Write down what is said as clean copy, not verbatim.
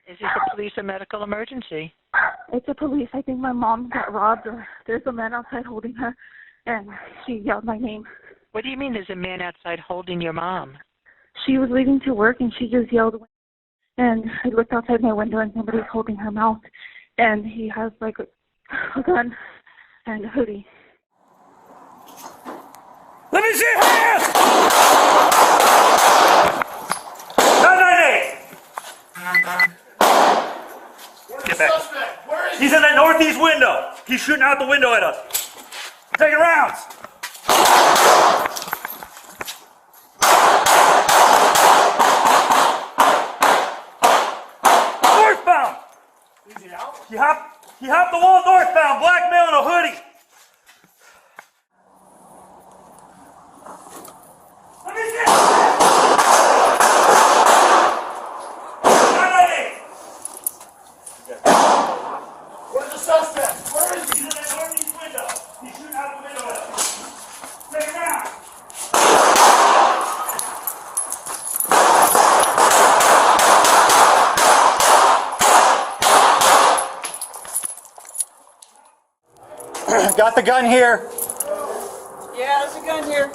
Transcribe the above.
Is this a police or medical emergency? It's a police. I think my mom got robbed, or there's a man outside holding her, and she yelled my name. What do you mean there's a man outside holding your mom? She was leaving to work, and she just yelled, and I looked outside my window, and somebody's holding her mouth, and he has, like, a gun and a hoodie. Let me see your hands! 998! Get back. He's in that northeast window. He's shooting out the window at us. Taking rounds. Northbound. Is he out? He hopped the wall northbound. Black male in a hoodie. Let me see. 998. Where's the suspect? Where is he? He's in that northeast window. He's shooting out the window at us. Take it round. Got the gun here. Yeah, there's a gun here.